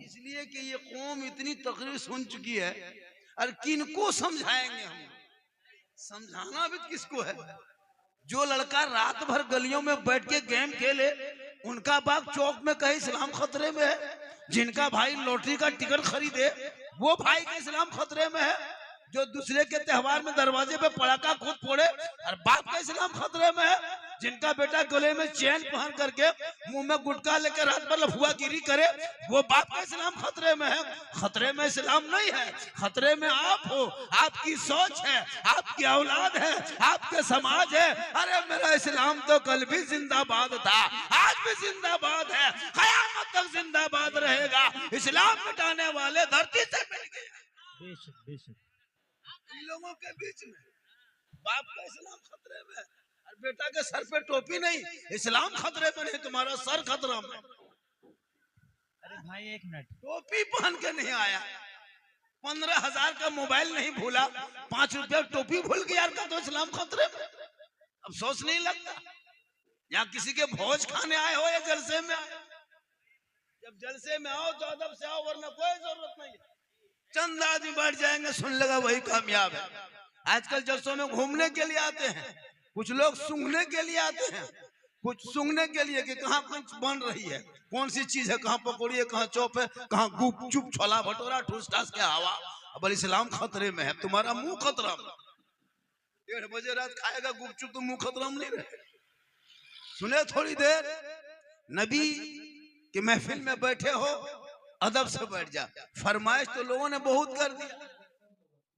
इसलिए कि ये कौम इतनी तकरीर सुन चुकी है, और किनको समझाएंगे हम? समझाना भी किसको है? जो लड़का रात भर गलियों में बैठ के गेम खेले, उनका बाप चौक में कहे इस्लाम खतरे में है। जिनका भाई लॉटरी का टिकट खरीदे, वो भाई का इस्लाम खतरे में है। जो दूसरे के त्योहार में दरवाजे पे पटाखा खुद फोड़े, और बाप का इस्लाम खतरे में है। जिनका बेटा गले में चैन पहन करके मुंह में गुटखा लेकर रात भर लफुआगिरी करे, वो बाप का इस्लाम खतरे में है। खतरे में इस्लाम नहीं है, खतरे में आप हो, आपकी सोच है, आपकी औलाद है, आपके समाज है। अरे मेरा इस्लाम तो कल भी जिंदाबाद था, आज भी जिंदाबाद है, कयामत तक जिंदाबाद रहेगा। इस्लाम मिटाने वाले धरती से मिट गए। बेशक बेशक। इन लोगों के बीच में बाप का इस्लाम खतरे में, और बेटा के सर पे टोपी नहीं। इस्लाम खतरे में नहीं, तुम्हारा सर खतरा में। अरे भाई एक मिनट, टोपी पहन के नहीं आया, 15,000 का मोबाइल नहीं भूला, 5 रुपया टोपी भूल गया का, तो इस्लाम खतरे में। अब सोच नहीं लगता, या किसी के भोज खाने आए हो या जलसे में आए। जब जलसे में आओ तो अदब से आओ, वरना कोई जरूरत नहीं है। चंद आदमी बैठ जाएंगे, सुन लगा वही कामयाब है। आजकल जलसों में घूमने के लिए आते हैं, कुछ लोग सूंघने के लिए आते हैं, कुछ सूंघने के लिए कि कहाँ कुछ बन रही है, कौन सी चीज है, कहाँ पकौड़ी है, कहाँ चौप है, कहाँ गुपचुप छोला भटूरा ठूस ठास के हवा। अब इस्लाम खतरे में है, तुम्हारा मुंह खतरा में। 1:30 बजे रात खाएगा गुपचुप तो मुंह खतरा में नहीं रहे। सुने थोड़ी देर, नबी के महफिल में बैठे हो, अदब से बैठ जा। फरमाइश तो लोगों ने बहुत कर दिया,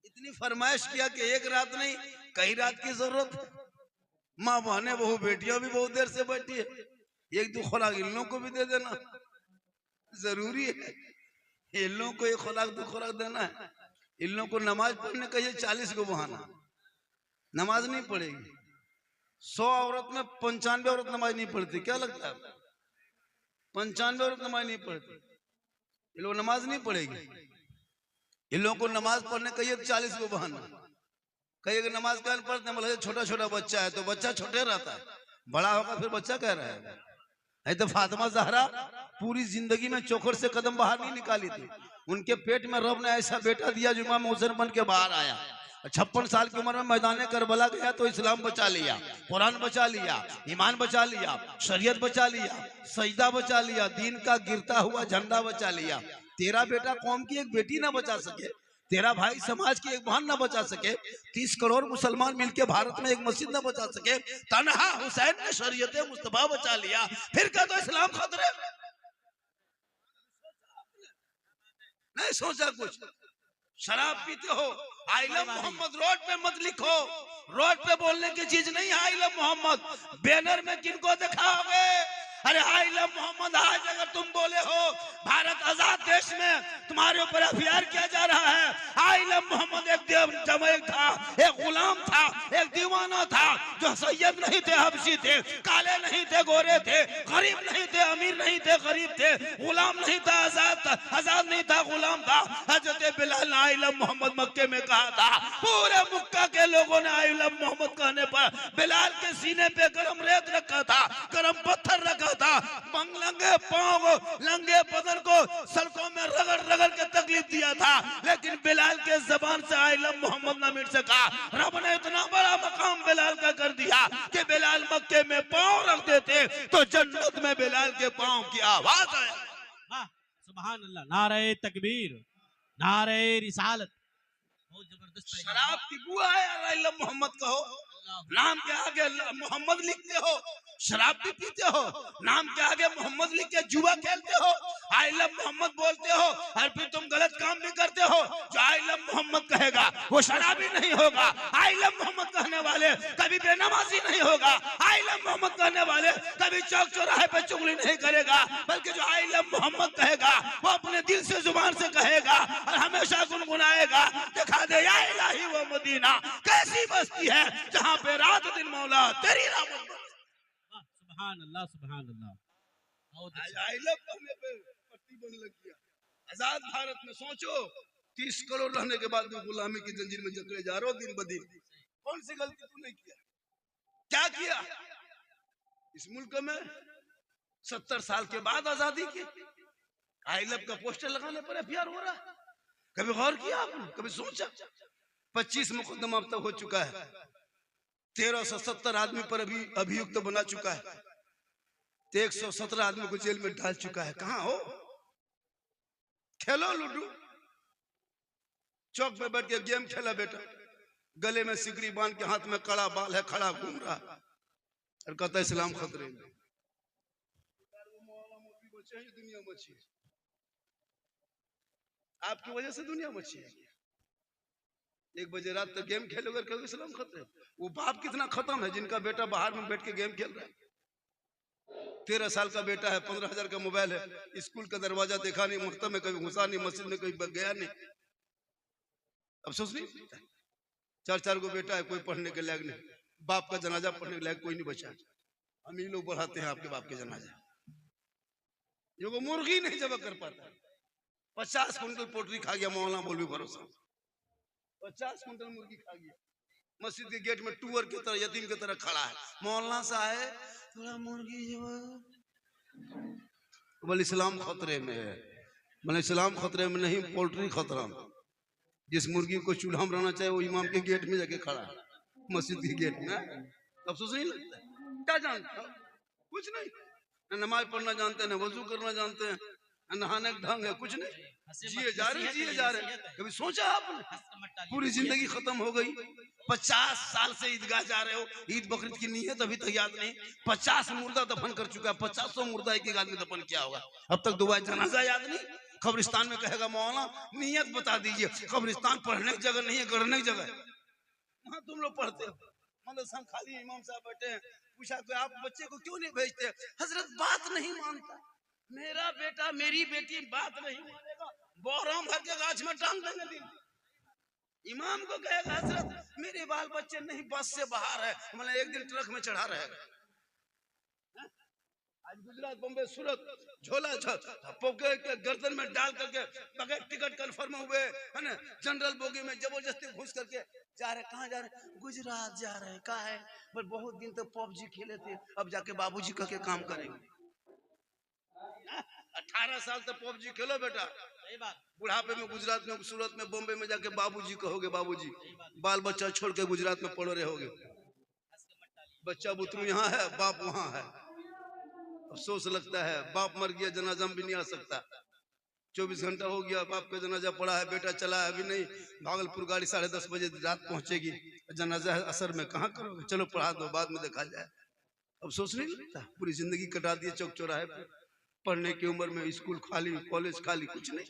इतनी फरमाइश किया कि एक रात नहीं कई रात की जरूरत है। माँ बहने बहू बेटियां भी बहुत देर से बैठी है। एक दो खुराक इन लोगों को भी दे देना जरूरी है। इन लोगों को एक खुराक दो खुराक देना है। इन लोगों को नमाज पढ़ने का ये 40 को बहाना, नमाज नहीं पढ़ेगी। 100 औरत में 95 औरत नमाज नहीं पढ़ती। क्या लगता है? 95 औरत नमाज नहीं पढ़ती। ये लोग नमाज नहीं पढ़ेगी। इन लोगों को नमाज पढ़ने का ये 40 को बहाना। कई अगर नमाज क्या पढ़ते हैं, बोले छोटा छोटा बच्चा है, तो बच्चा छोटे रहता है, बड़ा होगा फिर बच्चा कह रहा है। नहीं तो फातिमा ज़हरा पूरी जिंदगी में चौखट से कदम बाहर नहीं निकाली थी। उनके पेट में रब ने ऐसा बेटा दिया जो इमाम हुसैन बन के बाहर आया। 56 साल की उम्र में मैदान करबला गया तो इस्लाम बचा लिया, कुरान बचा लिया, ईमान बचा लिया, शरीयत बचा लिया, सजदा बचा लिया, दीन का गिरता हुआ झंडा बचा लिया। तेरा बेटा कौम की एक बेटी ना बचा सके, तेरा भाई समाज की एक बहन ना बचा सके, 30 करोड़ मुसलमान मिलके भारत में एक मस्जिद ना बचा सके, तन्हा हुसैन ने शरीयत मुस्तफा बचा लिया, फिर क्या तो इस्लाम खतरे में? नहीं सोचा कुछ। शराब पीते हो, आई लव मोहम्मद रोड पे मत लिखो। रोड पे बोलने की चीज नहीं है आई लव मोहम्मद। बैनर में किनको दिखाओगे? अरे आई लव मोहम्मद आज अगर तुम बोले हो भारत आजाद देश में तुम्हारे ऊपर एफआईआर किया जा रहा है। आई लव मोहम्मद एक जमैक था, एक गुलाम था, एक दीवाना था, जो सैयद नहीं थे, हबशी थे, काले नहीं थे, गोरे थे, गरीब नहीं थे, अमीर नहीं थे, गरीब थे, गुलाम नहीं था, आजाद नहीं था, गुलाम था। हजरत बिलाल ने आई लव मोहम्मद मक्के में कहा था। पूरे मक्का के लोगों ने आई लव मोहम्मद कहने पर बिलाल के सीने पे गरम रेत रखा था, गरम पत्थर रखा था, लंगे पांव को, लंगे बदन को सड़कों में रगड़ रगड़ के तकलीफ दिया था, लेकिन बिलाल के जबान से आई लव मोहम्मद न मिट सका। रब ने इतना बड़ा मकाम बिलाल का कर दिया कि बिलाल मक्के में पांव रख देते तो जन्नत में बिलाल के पांव की आवाज आए। सुभान अल्लाह, नारे तकबीर, नारे रिसालत। बहुत जबरदस्त। शराब की बुआ है, आई लव मोहम्मद कहो, नाम के आगे मोहम्मद लिखते हो, शराब भी पीते हो, नाम के आगे मोहम्मद लिख के जुआ खेलते हो, आई लव मोहम्मद बोलते हो, और फिर तुम गलत काम भी करते हो। जो आई लव मोहम्मद कहेगा वो शराबी नहीं होगा। आई लव मोहम्मद कहने वाले कभी बेनमाजी नहीं होगा। आई लव मोहम्मद कहने वाले कभी चौक चौराहे पे चुगली नहीं करेगा, बल्कि जो आई लव मोहम्मद कहेगा वो अपने दिल से जुबान से कहेगा और हमेशा गुनगुनाएगा। दिखा दे या इलाही वो मदीना कैसी बस्ती है जहाँ पे रात दिन मौला तेरी रहमत। सुभान अल्लाह, सुभान अल्लाह। आई लव कहने पे पट्टी बन लग गया। आजाद भारत में सोचो 30 करोड़ रहने के बाद भी गुलामी की जंजीर में जकड़े जा रहे हो दिन ब दिन। कौन सी गलती तूने किया? क्या किया? इस मुल्क में 70 साल के बाद आजादी की आई लव का पोस्टर लगाने पर एफआईआर हो रहा है। कभी गौर किया आपने, कभी सोचा? 25 मुकदमा अब तक हो चुका है, 1370 आदमी पर अभी अभियुक्त बना चुका है, 117 आदमी को जेल में डाल चुका है। कहां हो? खेलो लूडो, चौक पे बैठ के गेम खेला बेटा, गले में सिकड़ी बांध के हाथ में कड़ा बाल है, खड़ा घूम रहा और कहता है इस्लाम खतरे में। दुनिया मची, आपकी वजह से दुनिया मची है। 1 बजे रात तक गेम खेलोगे, कहोगे इस्लाम खतरे। वो बाप कितना खत्म है जिनका बेटा बाहर में बैठ के गेम खेल रहा है। 13 साल का बेटा है, 15,000 का मोबाइल है, स्कूल का दरवाजा देखा नहीं, मकतब में कभी घुसा नहीं, मस्जिद में कभी गया नहीं। अफसोस नहीं? 4 को बेटा है, कोई पढ़ने के लायक नहीं, बाप का जनाजा पढ़ने के लायक कोई नहीं बचा। हम ही लोग बढ़ाते हैं आपके बाप के जनाजा। जो को मुर्गी नहीं जब कर पाता, 50 कुंटल पोल्ट्री खा गया मौलाना मौलवी भरोसा, 50 कुंटल मुर्गी खा गया। मस्जिद के गेट में टूअर की तरह, यतीम की तरह खड़ा है। मौलाना साहब थोड़ा मुर्गी बोले इस्लाम खतरे में है। बोले इस्लाम खतरे में नहीं, पोल्ट्री खतरा में। जिस मुर्गी को चूल्हा में रहना चाहिए वो इमाम के गेट में जाके खड़ा है, मस्जिद के गेट में। अफसोस नहीं लगता? क्या जानता? कुछ नहीं, न नमाज पढ़ना जानते हैं, न वजू करना जानते हैं, न नहाने का ढंग है, कुछ नहीं। जिए जा रहे। कभी सोचा आपने? पूरी जिंदगी खत्म हो गई। 50 साल से ईदगाह जा रहे हो, ईद बकरीद की नीयत अभी तक याद नहीं। 50 मुर्दा दफन कर चुका है, 50 मुर्दा एक आदमी दफन किया होगा, अब तक दुआ जनाजा याद नहीं। कब्रिस्तान में कहेगा मौलाना नियत बता दीजिए। कब्रिस्तान पढ़ने की जगह नहीं है, गढ़ने की जगह। वहां तुम लोग पढ़ते हो, मदरसा खाली, इमाम साहब बैठे हैं। पूछा कि आप बच्चे को क्यों नहीं भेजते? हजरत बात नहीं मानता, मेरा बेटा मेरी बेटी बात नहीं मानेगा, बोराम भर के गाछ में टांग देंगे दिन। इमाम को कहेगा हजरत मेरे बाल बच्चे नहीं बस से बाहर है, मतलब एक दिन ट्रक में चढ़ा रहेगा। आज गुजरात, बम्बई, सूरत झोला के गर्दन में डाल करके बगैर टिकट कंफर्म हुए है ना, जनरल बोगी में जबरदस्ती घुस करके जा रहे। कहाँ जा रहे? गुजरात जा रहे हैं। कहा है? पर बहुत दिन तक पबजी खेले थे, अब जाके बाबूजी कह के काम करेंगे। 18 साल तक पबजी खेलो बेटा, बुढ़ापे में गुजरात में, सूरत में, बॉम्बे में जाके बाबूजी कहोगे बाबूजी। बाल बच्चा छोड़ के गुजरात में पड़े रहोगे। बच्चा बुतरू यहाँ है, बाप वहां है। अफसोस लगता है, बाप मर गया, जनाजा भी नहीं आ सकता। 24 घंटा हो गया, बाप का जनाजा पड़ा है, बेटा चला है अभी नहीं। भागलपुर गाड़ी 10:30 बजे रात पहुंचेगी, जनाजा है असर में, कहाँ करोगे? चलो पढ़ा दो, बाद में देखा जाए। अफसोस नहीं लगता? पूरी जिंदगी कटा दिए चौक चौराहे पे, पढ़ने की उम्र में स्कूल खाली, कॉलेज खाली, कुछ नहीं,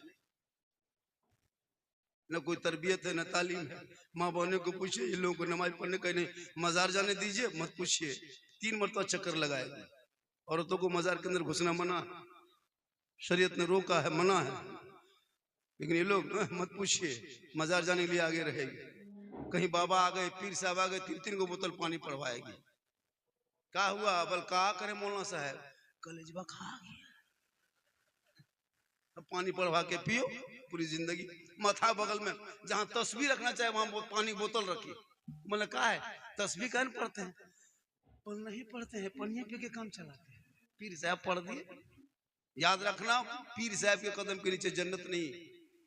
न कोई तरबियत है, न तालीम है। माँ बहनों को पूछिए, इन लोगों को नमाज पढ़ने का नहीं, मजार जाने दीजिए, मत पूछिए। 3 मरतबा चक्कर लगाएगा। औरतों को मजार के अंदर घुसना मना, शरीयत ने रोका है, मना है, लेकिन ये लोग मत पूछिए, मजार जाने के लिए आगे रहेगी। कहीं बाबा आ गए, पीर साहब आ गए, 3-3 को बोतल पानी पड़वाएगी। क्या हुआ? बल कहा करे मौलाना साहब, कलेजवा खा गया, अब पानी पड़वा के पियो। पूरी जिंदगी माथा बगल में जहां तस्वीर रखना चाहे वहां पानी बोतल रखी। मतलब क्या है? तस्वीर कहने पढ़ते हैं, पर नहीं पढ़ते हैं, पनिया पी के काम चलाते हैं। पीर साहब पढ़ दिए, याद रखना, पीर साहब के कदम के नीचे जन्नत नहीं,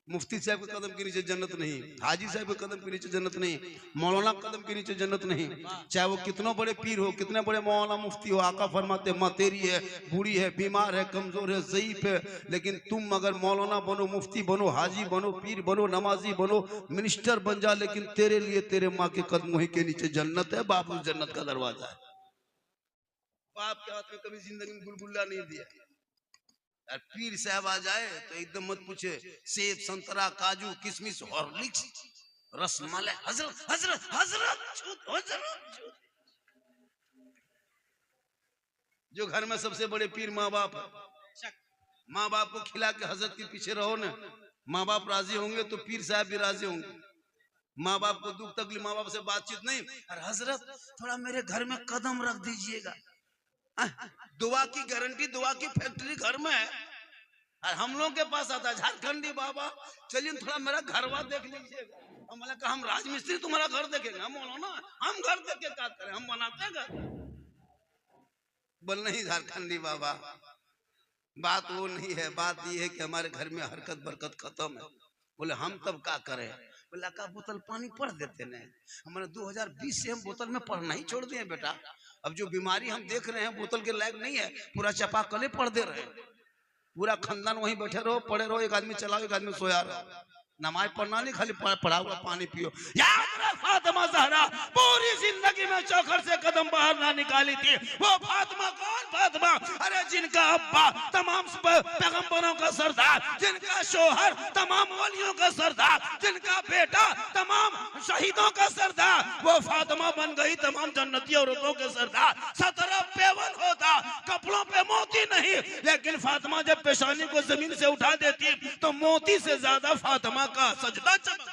मुफ्ती साहब के कदम के नीचे जन्नत नहीं, हाजी साहब के कदम के नीचे जन्नत नहीं, मौलाना कदम के नीचे जन्नत नहीं। चाहे वो कितने बड़े पीर हो, कितने बड़े मौलाना मुफ्ती हो, आका फरमाते माँ तेरी है, बूढ़ी है, बीमार है, कमजोर है, ज़ईफ है, लेकिन तुम अगर मौलाना बनो, मुफ्ती बनो, हाजी बनो, पीर बनो, नमाजी बनो, मिनिस्टर बन जा, लेकिन तेरे लिए तेरे माँ के कदमों के नीचे जन्नत है। बाप उस जन्नत का दरवाजा है। बाप के हाथ में कभी जिंदगी में गुलगुल्ला नहीं दिया। और पीर साहब आ जाए तो एकदम मत पूछे, सेब, संतरा, काजू, किशमिश, हॉर्लिक्स, रसमलाई, हजरत हजरत हजरत हजरत। जो घर में सबसे बड़े पीर माँ बाप है, माँ बाप को खिला के हजरत के पीछे रहो ना, माँ बाप राजी होंगे तो पीर साहब भी राजी होंगे। माँ बाप को दुख तकलीफ, माँ बाप से बातचीत नहीं, और हजरत थोड़ा मेरे घर में कदम रख दीजिएगा। दुआ की गारंटी, दुआ की फैक्ट्री घर में है। और हम लोग के पास आता है झारखंडी बाबा, चलिए थोड़ा मेरा घरवा देख लीजिएगा। हमने कहा हम राजमिस्त्री तुम्हारा घर देखेंगे? हम बोलो ना, हम घर देख के क्या करें, हम बनाते हैं घर। बोल नहीं झारखंडी बाबा, बात वो नहीं है, बात ये है कि हमारे घर में हरकत बरकत खत्म है। बोले हम तब क्या करें? बोला का बोतल पानी पढ़ देते न। हमारे 2020 से हम बोतल में पढ़ना ही छोड़ दिए बेटा। अब जो बीमारी हम देख रहे हैं बोतल के लायक नहीं है, पूरा चापाकले पढ़ दे रहे हैं। पूरा खानदान वहीं बैठे रहो, पढ़े रहो, एक आदमी चलाओ एक आदमी सोया रहो। नमाज पढ़ना नहीं, खाली पढ़ा हुआ पानी पियो। याद रख फातिमा ज़हरा पूरी जिंदगी में चौखट से कदम बाहर ना निकाली थी। वो फातिमा कौन? फातिमा अरे जिनका अब्बा तमाम पैगंबरों का सरदार, जिनका शोहर तमाम वलियों का सरदार, जिनका बेटा तमाम शहीदों का सरदार, वो फातिमा बन गई तमाम जन्नती औरतों के सरदार। 17 पेवन होता, कपड़ों पे मोती नहीं, लेकिन फातिमा जब पेशानी को जमीन से उठा देती तो मोती से ज्यादा फातिमा का सजदा चमक।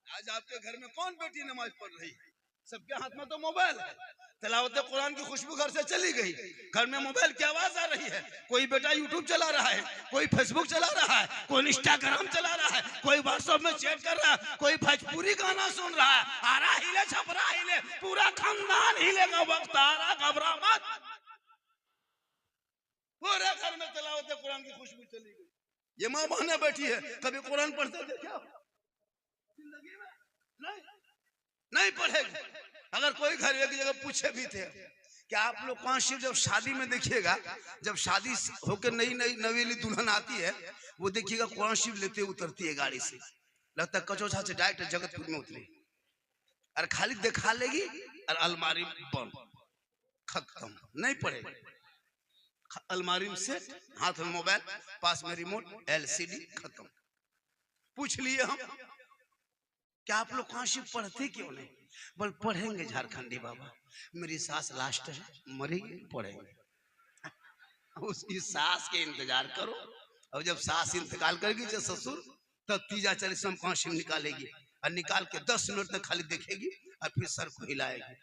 आज आपके घर में कौन बेटी नमाज पढ़ रही है? सबके हाथ में तो मोबाइल है। तिलावत कुरान की खुशबू घर से चली गई, घर में मोबाइल की आवाज आ रही है। कोई बेटा यूट्यूब चला रहा है, कोई फेसबुक चला रहा है, कोई इंस्टाग्राम चला रहा है, कोई व्हाट्सएप में चैट कर रहा है, कोई भोजपुरी गाना सुन रहा है। आरा हिले छपरा हिले, पूरा खानदान हिलेगा। वक्त आ रहा, घबरा मत। पूरे घर में तिलावत कुरान की खुशबू चली गई। ये माँ बहने बैठी है, कभी कुरान पढ़ते देखा जिंदगी में? नहीं, नहीं पढ़ेगी। अगर कोई घर एक जगह पूछे भी थे कि आप लोग कौन सी, जब शादी में देखिएगा, जब शादी होकर नई नई नवेली दुल्हन आती है, वो देखिएगा कुरान शरीफ लेते उतरती है गाड़ी से, लगता है कचौछा से डायरेक्ट जगतपुर में उतरी। और खाली दिखा लेगी और अलमारी बंद, खत्म, नहीं पढ़ेगी। अलमारी में सेट, हाथ में मोबाइल, पास में रिमोट, LCD, खत्म। पूछ लिए हम क्या आप लोग कौन सी पढ़ते क्यों नहीं? बोल पढ़ेंगे झारखंडी बाबा, मेरी सास लास्ट है, मरेगी पढ़ेंगे। उसकी सास के इंतजार करो, और जब सास इंतकाल करेगी जब ससुर, तब तीजा चालीसा में कौन सी निकालेगी, और निकाल के 10 मिनट तक खाली देखेगी और फिर सर को हिलाएगी।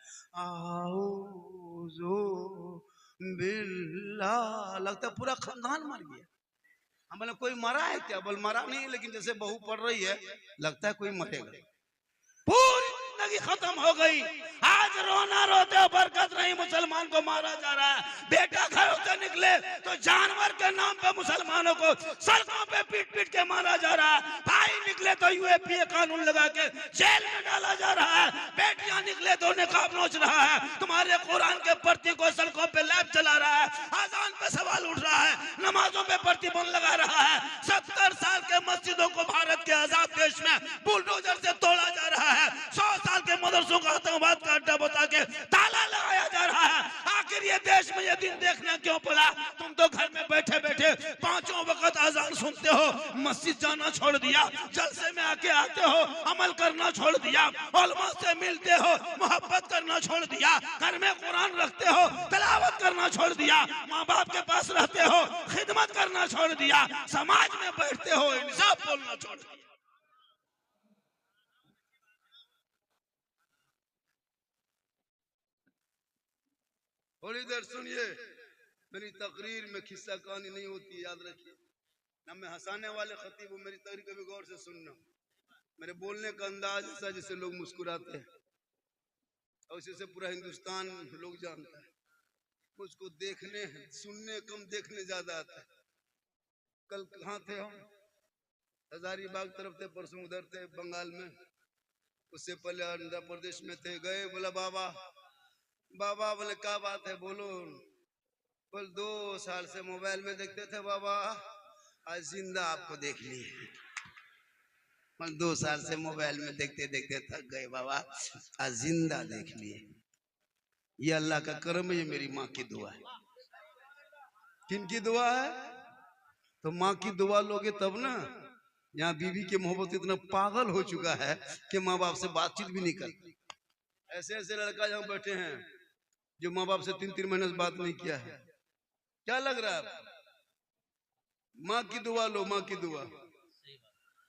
बिल्ला, लगता है पूरा खानदान मर गया। हम बोले कोई मरा है क्या? बोल मरा नहीं, लेकिन जैसे बहू पढ़ रही है लगता है कोई मरेगा। पूरी जिंदगी खत्म हो गई। आज रोना रोते बरकत नहीं, मुसलमान को मारा जा रहा है। बेटा घरों से निकले तो जानवर के नाम पे मुसलमानों को सड़कों पे पीट पीट के मारा जा रहा है। भाई निकले तो UAPA कानून लगा के जेल में डाला जा रहा है। बेटियां निकले तो निकाब नोच रहा है। तुम्हारे कुरान के प्रति को सड़कों पे लैब चला रहा है। आजान पे सवाल उठ रहा है, नमाजों पे प्रतिबंध लगा रहा है। 70 साल के मस्जिदों को भारत के आजाद देश में बुलडोजर से तोड़ा जा रहा है। 100 साल के मदरसों का आतंकवाद का अड्डा बता के ताला लगाया जा रहा है। आखिर ये देश में ये दिन देखना क्यों पड़ा? तुम तो घर में बैठे बैठे 5 वक्त अजान सुनते हो, मस्जिद जाना छोड़ दिया, जलसे में आके आते हो, अमल करना छोड़ दिया, उलमा से मिलते हो, मोहब्बत करना छोड़ दिया, घर में कुरान रखते हो, तिलावत करना छोड़ दिया, माँ बाप के पास रहते हो, खिदमत करना छोड़ दिया, समाज में बैठते हो, इंसाफ बोलना छोड़ दिया। थोड़ी देर सुनिए, मेरी तकरीर में खिस्सा कहानी नहीं होती, याद रखिए। ना मैं हंसाने वाले खतीब हूँ, मेरी तकरीर कभी गौर से सुनना। मेरे बोलने का अंदाज ऐसा जिससे लोग मुस्कुराते हैं, और इसी से पूरा हिंदुस्तान लोग जानता है। मुझको देखने सुनने कम, देखने ज्यादा आता है। कल कहाँ थे हम? हजारीबाग तरफ थे, परसों उधर थे बंगाल में, उससे पहले आंध्र प्रदेश में थे। गए, बोला बाबा बाबा, बोले क्या बात है बोलो। बोल 2 साल से मोबाइल में देखते थे बाबा, आज जिंदा आपको देख लिए। 2 साल से मोबाइल में देखते देखते थक गए बाबा, आज जिंदा देख लिए। ये अल्लाह का करम है, ये मेरी माँ की दुआ है। किन की दुआ है? तो माँ की दुआ लोगे तब ना। यहाँ बीवी की मोहब्बत इतना पागल हो चुका है कि माँ बाप से बातचीत भी नहीं करती। ऐसे ऐसे लड़का यहाँ बैठे हैं जो माँ बाप से 3-3 महीने से बात नहीं किया है। क्या लग रहा है? माँ की दुआ लो, माँ की दुआ,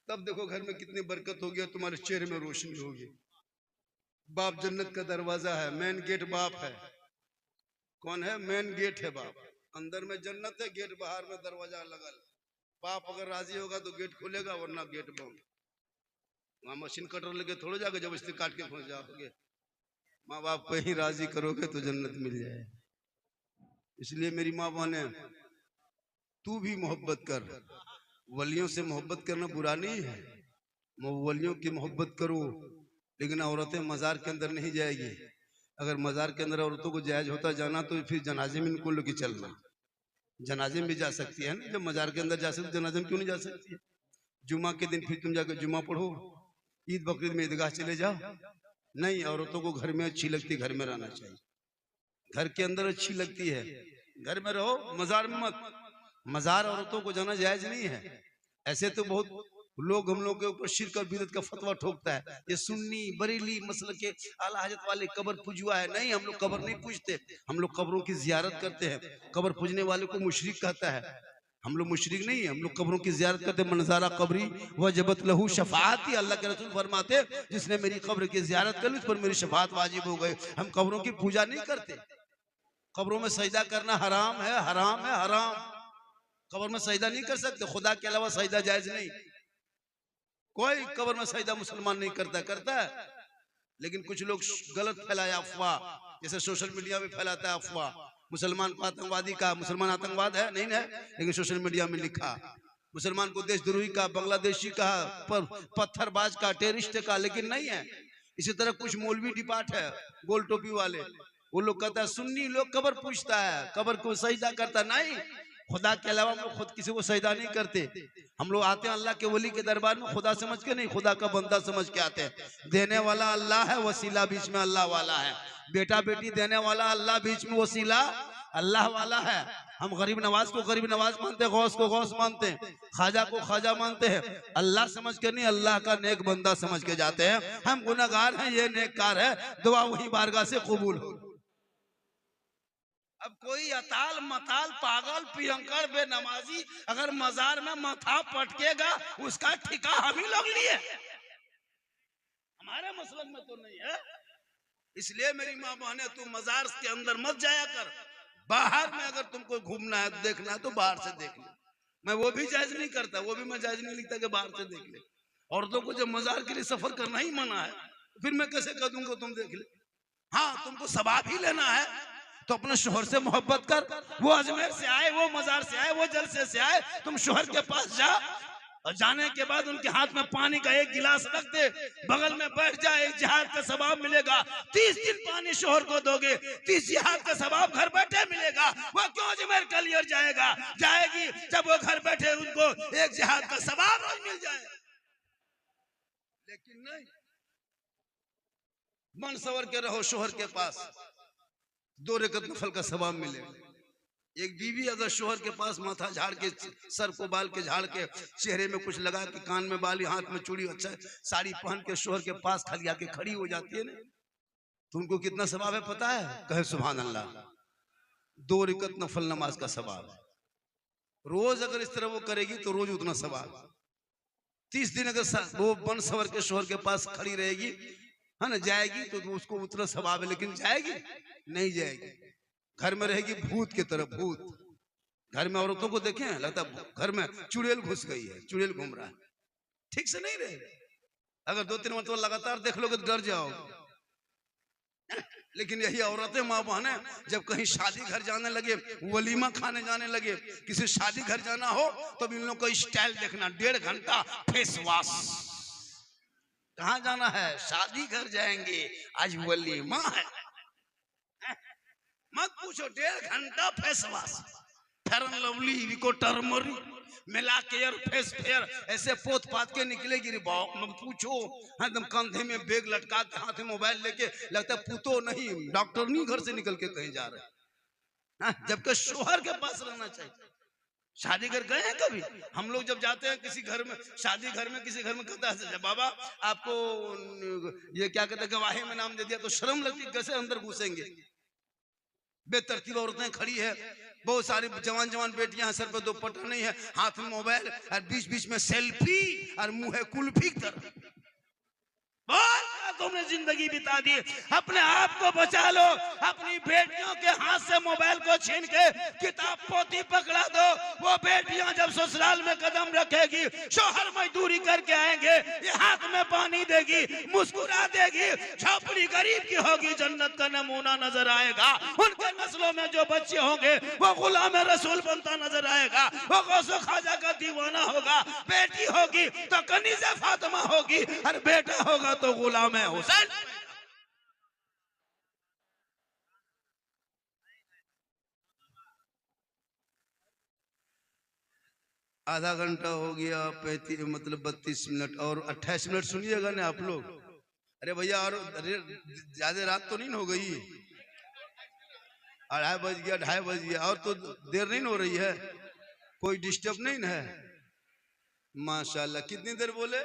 तब देखो घर में कितनी बरकत होगी और तुम्हारे चेहरे में रोशनी होगी। बाप जन्नत का दरवाजा है, मेन गेट बाप है। कौन है? मेन गेट है बाप। अंदर में जन्नत है, गेट बाहर में दरवाजा लगल। बाप अगर राजी होगा तो गेट खुलेगा, वरना गेट बंद। वहां मशीन कटर लेके थोड़े जाके जबरदस्ती काट के पहुंच जाओगे। माँ बाप को ही राजी करोगे तो जन्नत मिल जाए। इसलिए मेरी माँ बहने, तू भी मोहब्बत कर। वलियों से मोहब्बत करना बुरा नहीं है, वलियों की मोहब्बत करो, लेकिन औरतें मजार के अंदर नहीं जाएगी। अगर मजार के अंदर औरतों को जायज होता जाना तो फिर जनाजे में इनको लेके चलना। जनाजे में भी जा सकती है ना, जब मजार के अंदर जा सकती, जनाजे में क्यों नहीं जा सकती है? जुमा के दिन फिर तुम जाकर जुमा पढ़ो, ईद बकरीद में ईदगाह चले जाओ। नहीं, औरतों को घर में अच्छी लगती, घर में रहना चाहिए। घर के अंदर अच्छी लगती है, घर में रहो, मजार में मत। मजार औरतों को जाना जायज नहीं है। ऐसे तो बहुत लोग हम लोग के ऊपर शिर्क और बिदअत का फतवा ठोकता है, ये सुन्नी बरेली मसल के आला हजरत वाले कब्र पूजवा है। नहीं, हम लोग कब्र नहीं पूजते, हम लोग कब्रों की जियारत करते हैं। कब्र पूजने वाले को मुशरिक कहता है, हम लोग मुशरिक नहीं है, हम लोग कब्रों की जियारत करते। मनजारा कब्री वजबत लहू शफाअती, अल्लाह के रसूल फरमाते जिसने मेरी कब्र की जियारत कर ली उस पर मेरी शफाअत वाजिब हो गई। हम कब्रों की पूजा नहीं करते। कब्रों में सजदा करना हराम है, हराम है, हराम। कब्र में सजदा नहीं कर सकते, खुदा के अलावा सजदा जायज नहीं। कोई कब्र में सजदा मुसलमान नहीं करता है। लेकिन कुछ लोग गलत फैलाया अफवाह, जैसे सोशल मीडिया में फैलाता है अफवाह, मुसलमान को आतंकवादी का। मुसलमान आतंकवाद है नहीं है, लेकिन सोशल मीडिया में लिखा। मुसलमान को देशद्रोही का, बांग्लादेशी का, पत्थरबाज का, टेररिस्ट का, लेकिन नहीं है। इसी तरह कुछ मौलवी डिपार्ट है, गोल टोपी वाले, वो लोग कहता है सुन्नी लोग कब्र पूछता है, कब्र को सजदा करता। नहीं, खुदा के अलावा हम लोग खुद किसी को सजदा नहीं करते। हम लोग आते हैं अल्लाह के वली के दरबार में खुदा समझ के नहीं, खुदा का बंदा समझ के आते हैं। देने वाला अल्लाह है, वसीला बीच में अल्लाह वाला है। बेटा बेटी देने वाला अल्लाह, बीच में वसीला अल्लाह वाला है। हम गरीब नवाज को गरीब नवाज मानते, गौस को गौस मानते हैं, ख्वाजा को ख्वाजा मानते हैं। अल्लाह समझ के नहीं, अल्लाह का नेक बंदा समझ के जाते हैं। हम गुनाहगार हैं, ये नेककार है, दुआ वही बारगाह से कबूल हो। अब कोई अताल मताल पागल पियंकर बेनमाजी अगर मजार में माथा पटकेगा, उसका ठिका हम ही लोग लिए, हमारे मसलक में तो नहीं है। इसलिए मेरी माँ बहने, तू मजार के अंदर मत जाया कर। बाहर में अगर तुमको घूमना है, देखना है, तो बाहर से देख ले। मैं वो भी जायज नहीं करता, वो भी मैं जायज नहीं लिखता कि बाहर से देख ले। औरतों को जब मजार के लिए सफर करना ही मना है, फिर मैं कैसे कह दूंगा तुम देख ले। हाँ, तुमको सवाब ही लेना है तो अपने शोहर से मोहब्बत कर। वो अजमेर से आए, वो मजार से आए, वो जलसे से आए, तुम शोहर के पास जा और जाने के बाद उनके हाथ में पानी का एक गिलास रख दे, बगल में बैठ जाए, एक जिहाद का सवाब मिलेगा। 30 दिन पानी शोहर को दोगे, 30 जिहाद का सवाब घर बैठे मिलेगा। वो क्यों अजमेर कलियर जाएगा, जाएगी जब वो घर बैठे उनको एक जिहाद का सवाब रोज मिल जाए। लेकिन नहीं, मन सवर के रहो शोहर के पास, 2 रकअत नफल का सवाब मिलेगा। एक बीवी अगर शोहर के पास माथा झाड़ के, सर को बाल के झाड़ के, चेहरे में कुछ लगा के, कान में बाली, हाथ में चूड़ी, अच्छा साड़ी पहन के शोहर के पास खाली आके खड़ी हो जाती है ना, तो उनको कितना सवाब है पता है? कहे सुभान अल्लाह। 2 रकअत नफल नमाज का सवाब है। रोज अगर इस तरह वो करेगी तो रोज उतना सवाब। 30 दिन अगर वो बन सवर के शोहर के पास खड़ी रहेगी, है ना, जाएगी तो उसको उतना सवाब है। लेकिन जाएगी नहीं, जाएगी घर में रहेगी भूत की तरह। भूत घर में औरतों को देखें, लगता घर में चुड़ैल घुस गई है, चुड़ैल घूम रहा है, ठीक से नहीं रहे। अगर 2-3 मरतबा लगातार देख लोगे तो डर जाओगे। लेकिन यही औरतें माँ बहने जब कहीं शादी घर जाने लगे, वलीमा खाने जाने लगे, किसी शादी घर जाना हो तो इन लोगों को स्टाइल देखना, 1.5 घंटा फेस वॉश। कहाँ जाना है? शादी घर जाएंगे, आज वलीमा है। मत पूछो, 1.5 घंटा face wash, fair and lovely, Vicco turmeric मिला केयर, फेस फेयर, ऐसे पोत पात के निकलेगी रे बाप। मत पूछो, एकदम कंधे में बैग लटका के, हाथ में मोबाइल लेके, लगता है पुतो नहीं डॉक्टर नहीं घर से निकल के कहीं जा रहे, जबकि शोहर के पास रहना चाहिए। शादी घर गए हैं कभी? हम लोग जब जाते हैं किसी घर में, शादी घर में, किसी घर में, कहता है बाबा आपको ये क्या कहते हैं, गवाही में नाम दे दिया, तो शर्म लगती, कैसे अंदर घुसेंगे? बेतरतीब औरतें खड़ी है, बहुत सारी जवान जवान बेटियां हैं, सर पे दुपट्टा नहीं है, हाथ में मोबाइल, और बीच बीच में सेल्फी, और मुंह है कुल्फी की तरह। तुमने जिंदगी बिता दी। अपने आप को बचा लो। अपनी बेटियों के हाथ से मोबाइल को छीन के किताब पोती पकड़ा दो। वो बेटियां जब ससुराल में कदम रखेगी, शोहर मजदूरी करके आएंगे, ये हाथ में पानी देगी, मुस्कुरा देगी, झोपड़ी गरीब की होगी, जन्नत का नमूना नजर आएगा। उनके नस्लों में जो बच्चे होंगे वो गुलाम रसूल बनता नजर आएगा। वो गौसो ख्वाजा का दीवाना होगा। बेटी होगी तो कनीज़ा फातिमा होगी, और बेटा होगा तो गुलाम हुसैन। आधा घंटा हो गया, 32 मिनट और 28 मिनट सुनिएगा ना आप लोग। अरे भैया, और ज्यादा रात तो नहीं हो गई? 2:30 बज गया, 2:30 बज गया, और तो देर नहीं हो रही है? कोई डिस्टर्ब नहीं ना है? माशाल्लाह। कितनी देर बोले?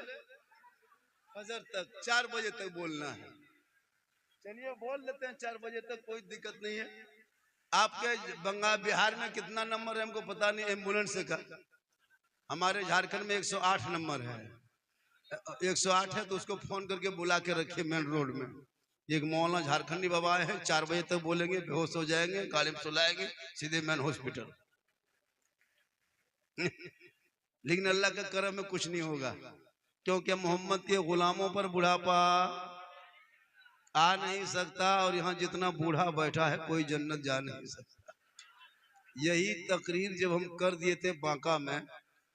फजर तक, 4 बजे तक बोलना है। चलिए बोल लेते हैं 4 बजे तक, कोई दिक्कत नहीं है। आपके बंगाल बिहार में कितना नंबर है हमको पता नहीं एम्बुलेंस का। हमारे झारखंड में 108 नंबर है। 108 है तो उसको फोन करके बुला के रखिए मेन रोड में। एक मौलाना झारखंडी बाबा है, 4 बजे तक बोलेंगे, बेहोश हो जाएंगे, गाड़ी में सुलाएंगे, सीधे मेन हॉस्पिटल। लेकिन अल्लाह के करम में कुछ नहीं होगा, क्योंकि मोहम्मद के गुलामों पर बुढ़ापा आ नहीं सकता, और यहाँ जितना बूढ़ा बैठा है कोई जन्नत जा नहीं सकता। यही तकरीर जब हम कर दिए थे बांका में,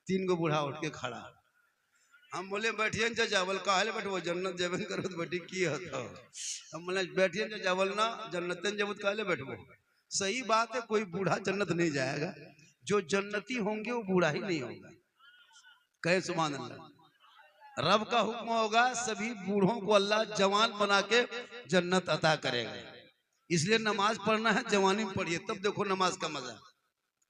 3 गो बूढ़ा उठ के खड़ा। हम बोले बैठिए न चावल काहे बैठो, जन्नत जेबन करो तो बैठी की होता। हम बोले बैठिए न चावल ना जन्नत जब काहे बैठो। सही बात है, कोई बूढ़ा जन्नत नहीं जाएगा। जो जन्नती होंगे वो बूढ़ा ही नहीं होगा। कहे सुभान अल्लाह। रब का हुक्म होगा, सभी बूढ़ों को अल्लाह जवान बना के जन्नत अता करेगा। इसलिए नमाज पढ़ना है जवानी में पढ़िए, तब देखो नमाज का मजा।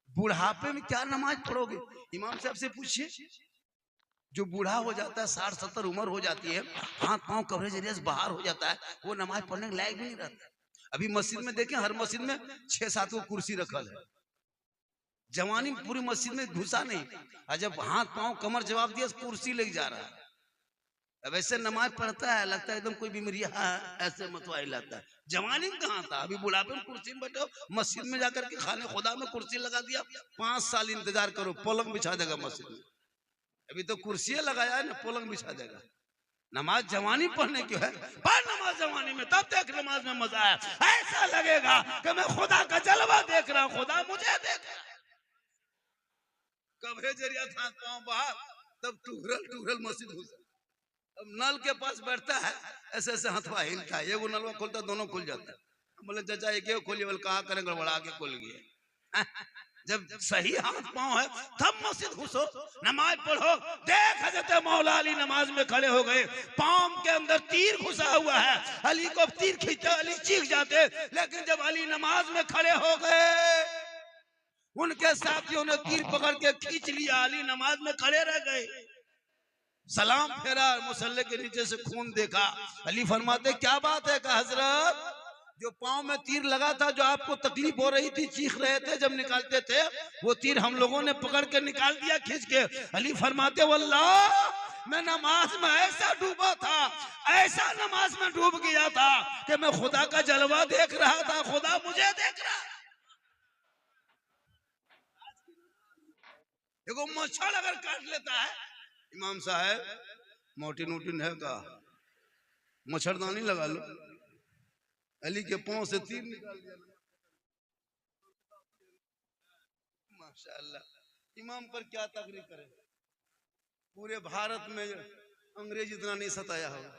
बुढ़ापे में क्या नमाज पढ़ोगे? इमाम साहब से पूछिए। जो बूढ़ा हो जाता है, 60-70 उम्र हो जाती है, हाथ पांव कवरेज एरिया से बाहर हो जाता है, वो नमाज पढ़ने के लायक भी नहीं रहता। अभी मस्जिद में देखें, हर मस्जिद में 6-7 को कुर्सी रखल है। जवानी पूरी मस्जिद में घुसा नहीं, और जब हाथ पांव कमर जवाब दिया कुर्सी लेके जा रहा है। अब ऐसे नमाज पढ़ता है, लगता है एकदम कोई बीमारी ऐसे मतवाई लाता है। जवानी में कहाँ था? अभी बुढ़ापे में कुर्सी में बैठो। मस्जिद में जाकर के खाने खुदा में कुर्सी लगा दिया, 5 साल इंतजार करो, पलंग बिछा देगा मस्जिद में। अभी तो कुर्सियां लगाया है ना, पलंग बिछा देगा। नमाज जवानी पढ़ने क्यों है? पढ़ नमाज जवानी में, तब देख नमाज में मजा आया। ऐसा लगेगा कि मैं खुदा का जलवा देख रहा हूँ, खुदा मुझे देख रहा है। कवरेज एरिया था पांव बाहर, तब टूरल मस्जिद घुसा। अब नल के पास बैठता है, ऐसे ऐसे हथवा हिलता है, एगो नलवा खोलता दोनों खुल जाता है। बोले चाचा एक खोलिए, बोले कहा करें, गड़बड़ा के खोल गए। जब सही हाथ पांव है तब मस्जिद घुसो, नमाज पढ़ो। देख हजरत मौला अली नमाज में खड़े हो गए, पांव के अंदर तीर घुसा हुआ है। अली को तीर खींचा, अली चीख जाते, लेकिन जब अली नमाज में खड़े हो गए, उनके साथियों ने तीर पकड़ के खींच लिया, अली नमाज में खड़े रह गए। सलाम फेरा, मुसल्ले के नीचे से खून देखा। अली फरमाते क्या बात है? कहा हजरत, जो पांव में तीर लगा था, जो आपको तकलीफ हो रही थी, चीख रहे थे जब निकालते थे, वो तीर हम लोगों ने पकड़ के निकाल दिया खींच के। अली फरमाते वल्लाह मैं नमाज में ऐसा डूबा था, ऐसा नमाज में डूब गया था कि मैं खुदा का जलवा देख रहा था, खुदा मुझे देख रहा। देखो मच्छर अगर काट लेता है, इमाम साहब मोटिन उटिन है का, मच्छरदानी लगा लो। अली के पांव से तीर निकाल दिया। माशाअल्लाह। इमाम पर क्या तकरीर करें? पूरे भारत में अंग्रेज इतना नहीं सताया होगा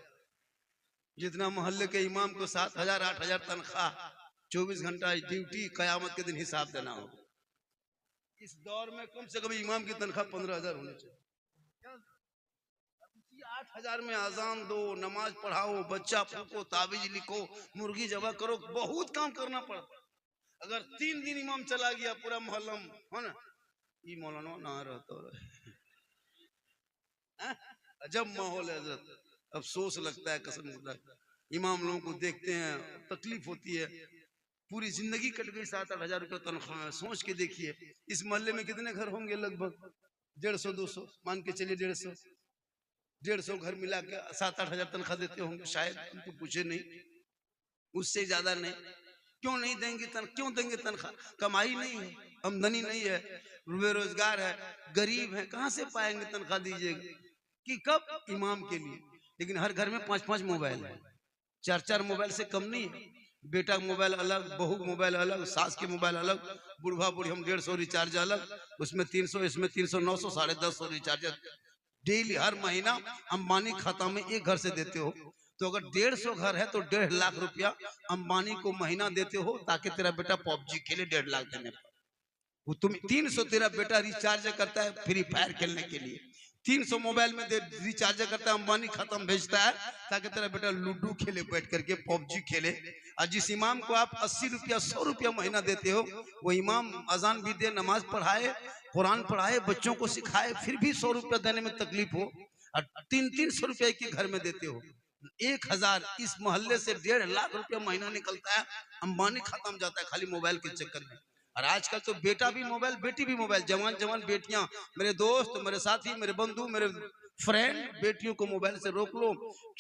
जितना मोहल्ले के इमाम को 7,000-8,000 तनख्वाह, 24 घंटा ड्यूटी, कयामत के दिन हिसाब देना होगा। इस दौर में कम से कम इमाम की तनख्वाह 15,000 होनी चाहिए। 8,000 में अजान दो, नमाज पढ़ाओ, बच्चा फूको, ताबीज लिखो, मुर्गी जबा करो, बहुत काम करना पड़ता। अगर 3 दिन इमाम चला गया पूरा मोहल्ला हो ना, ये मौलाना ना रहता जब माहौल है, अफसोस लगता है, कसम खुदा। इमाम लोगों को देखते हैं, तकलीफ होती है। पूरी जिंदगी कट गई, 7-8 हजार रुपये तनख्वाह। सोच के देखिए इस मोहल्ले में कितने घर होंगे? लगभग 150-200, मान के चलिए 150। 150 घर मिला के 7-8 हजार तनख्वाह देते होंगे शायद, तो पूछे नहीं, उससे ज्यादा नहीं। क्यों नहीं देंगे क्यों देंगे तनख्वाह? कमाई नहीं है, आमदनी नहीं है, बेरोजगार है, गरीब है, कहां से पाएंगे तनख्वाह दीजिएगा? कि कब? इमाम के लिए। लेकिन हर घर में 5-5 मोबाइल है, 4-4 मोबाइल से कम नहीं है। बेटा मोबाइल अलग, बहू मोबाइल अलग, सास के मोबाइल अलग, बुढ़वा बुढ़ी हम 150 रिचार्ज अलग, उसमें 300, इसमें 300, 900, 150 रिचार्ज डेली हर महीना अंबानी खाता में एक घर से देते हो। तो अगर 150 घर है तो 1.5 लाख रुपया अंबानी को महीना देते हो, ताकि तेरा बेटा पबजी खेले 1.5 लाख देने पर। वो तुम 300 तेरा बेटा रिचार्ज करता है फ्री फायर खेलने के लिए, 300 मोबाइल में रिचार्ज करता है, अंबानी खाता में भेजता है ताकि तेरा बेटा लूडो खेले, बैठ करके पबजी खेले। और जिस इमाम को आप 80 रुपया 100 रुपया महीना देते हो, वो इमाम अजान भी दे, नमाज पढ़ाए, कुरान पढ़ाए, बच्चों को सिखाए, फिर भी 100 रुपया देने में तकलीफ हो, और 300 रुपया के घर में देते हो। 1000 इस मोहल्ले से 1.5 लाख रुपया महीना निकलता है, अंबानी खाता में जाता है खाली मोबाइल के चक्कर में। और आजकल तो बेटा भी मोबाइल, बेटी भी मोबाइल, जवान जवान बेटियां, मेरे दोस्त, मेरे साथी, मेरे बंधु, मेरे फ्रेंड, बेटियों को मोबाइल से रोक लो।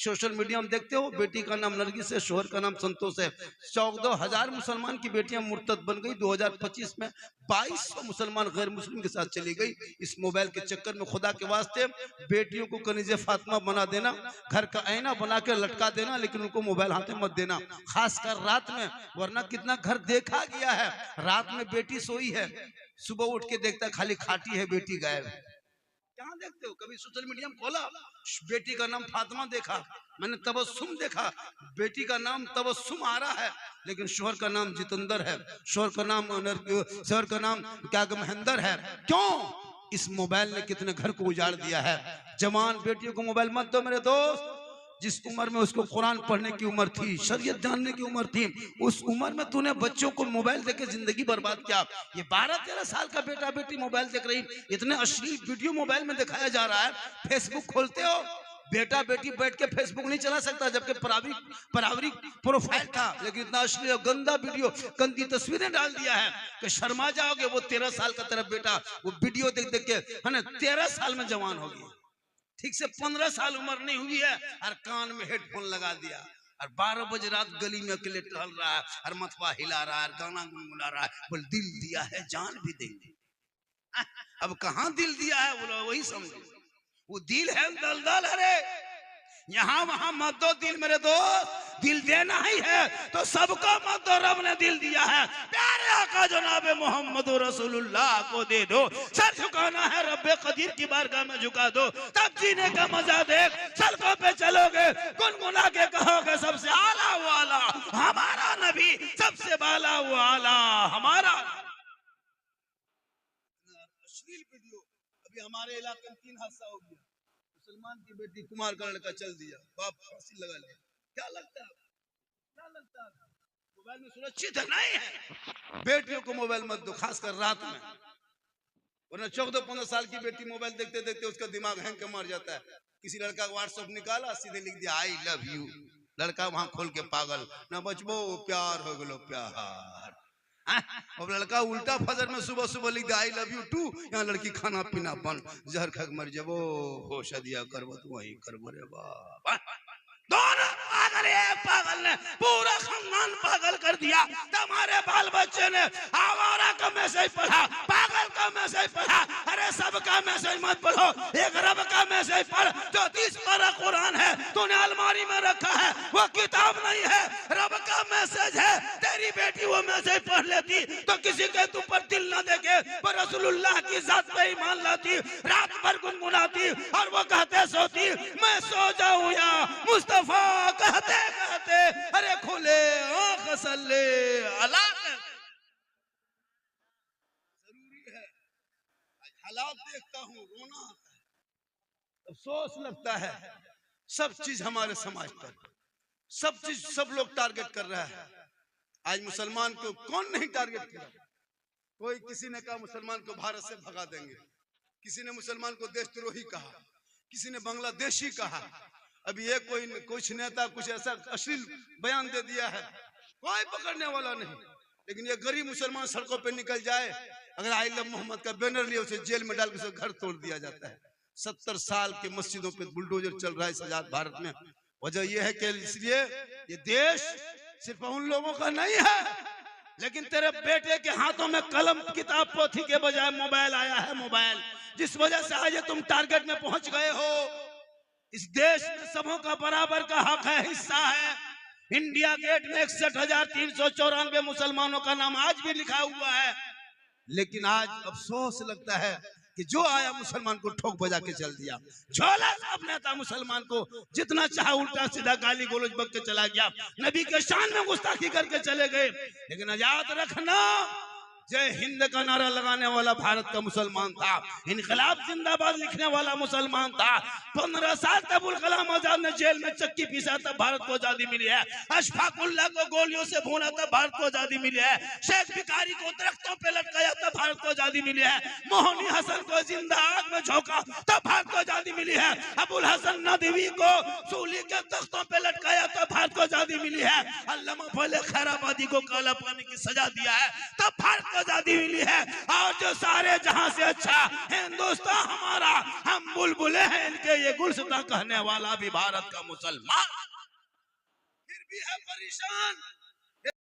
सोशल मीडिया में देखते हो, बेटी का नाम नरगिस है, शोहर का नाम संतोष है। 14,000 मुसलमान की बेटियां मुर्तद बन गई। 2025 में 2200 मुसलमान गैर मुस्लिम के साथ चली गई इस मोबाइल के चक्कर में। खुदा के वास्ते बेटियों को कनीजे फातिमा बना देना, घर का आईना बना के लटका देना, लेकिन उनको मोबाइल हाथ में मत देना, खासकर रात में, वरना कितना घर देखा गया है रात में बेटी सोई है, सुबह उठ के देखता है खाली खाटी है, बेटी गायब है। कहाँ देखते हो? कभी सोशल मीडिया में खोला, बेटी का नाम फातिमा देखा, मैंने तबस्सुम देखा, बेटी का नाम तबस्सुम आ रहा है, लेकिन शोहर का नाम जितेंद्र है, शोहर का नाम क्या महेंद्र है। क्यों? इस मोबाइल ने कितने घर को उजाड़ दिया है। जवान बेटियों को मोबाइल मत दो मेरे दोस्त। जिस उम्र में उसको कुरान पढ़ने की उम्र थी, शरीयत जानने की उम्र थी, उस उम्र में तूने बच्चों को मोबाइल देके जिंदगी बर्बाद किया। ये 12-13 साल का बेटा बेटी मोबाइल देख रही, इतने अश्लील वीडियो मोबाइल में दिखाया जा रहा है। फेसबुक खोलते हो, बेटा बेटी बैठ के फेसबुक नहीं चला सकता, जबकि पारिवारिक प्रोफाइल था, लेकिन इतना अश्लील गंदा वीडियो, गंदी तस्वीरें डाल दिया है कि शर्मा जाओगे। वो 13 साल का तेरा बेटा वो वीडियो देख देख के है ना 13 साल में जवान हो गया, ठीक से 15 साल उम्र नहीं हुई है, और कान में हेडफोन लगा दिया, और 12 बजे रात गली में अकेले टहल रहा है, और मथवा हिला रहा है, गाना गुनगुना रहा है, बोल दिल दिया है जान भी देंगे। अब कहाँ दिल दिया है बोलो, वही समझो। वो दिल है दलदल है रे, यहाँ वहां मत दो दिल मेरे दोस्त। दिल देना ही है तो सबको मत दो, रब ने दिल दिया है, प्यारे आका जनाब मोहम्मद रसूलुल्लाह को दे दो। सर झुकाना है रब्बे कदीर की बारगाह में झुका दो, तब जीने का मजा देख। सड़कों पे चलोगे गुनगुना के कहोगे सबसे आला वो आला हमारा नबी, सबसे बाला वो आला हमारा। अश्लील वीडियो अभी हमारे इलाके में 3 हादसा हो गया। मुसलमान की बेटी कुमार का लड़का चल दिया, बाप फांसी लगा लिया। क्या लगता है? क्या लगता है? मोबाइल में सुरक्षित है? नहीं है। बेटियों को मोबाइल मत दो, खासकर रात में, वरना 14-15 साल की बेटी मोबाइल देखते देखते उसका दिमाग हैंग के मर जाता है। किसी लड़का का व्हाट्सएप निकाला, सीधे लिख दिया आई लव यू, लड़का वहां खोल के पागल, ना बचबो प्यार हो गलो प्यार। अब लड़का उल्टा फजर में सुबह सुबह लिख दे आई लव यू टू, यहाँ लड़की खाना पीना बंद, जहर खा मर जबो, होश दिया करबो तो वही करबो रे बाप। दोनों पागल, एक पागल ने पूरा खानदान पागल कर दिया। तुम्हारे बाल बच्चे ने आवारा का मैसेज पढ़ा, पागल का मैसेज पढ़ा। अरे सबका मैसेज मत पढ़ो, एक रब का मैसेज पढ़ जो 30 पारा कुरान है, तूने अलमारी में रखा है, वो किताब नहीं है, रब का मैसेज है। तेरी बेटी वो मैसेज पढ़ लेती तो किसी के तू पर दिल ना देके पर रसूलुल्लाह की जात पे ईमान लाती, रात भर गुनगुनाती, और वो कहते सोती मैं सो जाऊं या मुस्तफा कहते कहते अरे खुले आंख सल्ले अला। जरूरी है, हालात देखता हूँ रोना आता है, अफसोस लगता है। सब चीज हमारे समाज पर, सब चीज सब लोग टारगेट कर रहा है। आज मुसलमान को कौन नहीं टारगेट किया? कोई किसी ने कहा मुसलमान को भारत से भगा देंगे, किसी ने मुसलमान को देशद्रोही कहा, किसी ने बांग्लादेशी कहा। अभी ये कोई कुछ नेता कुछ ऐसा अश्लील बयान दे दिया है, कोई पकड़ने वाला नहीं। लेकिन ये गरीब मुसलमान सड़कों पे निकल जाए, अगर आई लव मोहम्मद का बैनर लिया, उसे जेल में डाल के उसे घर तोड़ दिया जाता है। 70 साल के मस्जिदों पे बुलडोजर चल रहा है इस आजाद भारत में। वजह यह है कि इसलिए ये देश सिर्फ उन लोगों का नहीं है, लेकिन तेरे बेटे के हाथों में कलम किताब पोथी के बजाय मोबाइल आया है, मोबाइल, जिस वजह से आज तुम टारगेट में पहुंच गए हो। इस देश में सबों का बराबर का हक है, हिस्सा है। इंडिया गेट में 61,394 मुसलमानों का नाम आज भी लिखा हुआ है, लेकिन आज अफसोस लगता है कि जो आया मुसलमान को ठोक बजा के चल दिया। झोला साहब नेता मुसलमान को जितना चाहा उल्टा सीधा गाली गलौज बक के चला गया, नबी के शान में गुस्ताखी करके चले गए। लेकिन याद रखना, जय हिंद का नारा लगाने वाला भारत का मुसलमान था, इनकलाब जिंदाबाद लिखने वाला मुसलमान था। 15 साल तक अबुल कलाम आजाद ने जेल में चक्की पीसा तब भारत को आजादी मिली है। अशफाकुल्लाह को गोलियों से भूना तब भारत को आजादी मिली है। शेख भिखारी को दरख्तों पे लटकाया तब भारत को आजादी मिली है। मोहनी हसन को जिंदा आग में झोंका तब भारत को आजादी मिली है। अबुल हसन नदवी को सूली के तख्तों पे लटकाया तब भारत को आजादी मिली है। अल्लामा फजल खैराबादी को काला पानी की सजा दिया है तब भारत को आजादी मिली है। और जो सारे जहां से अच्छा हिंदुस्तान हमारा, हम बुलबुले हैं इनके, ये गुलसिता कहने वाला भी भारत का मुसलमान, फिर भी है परेशान।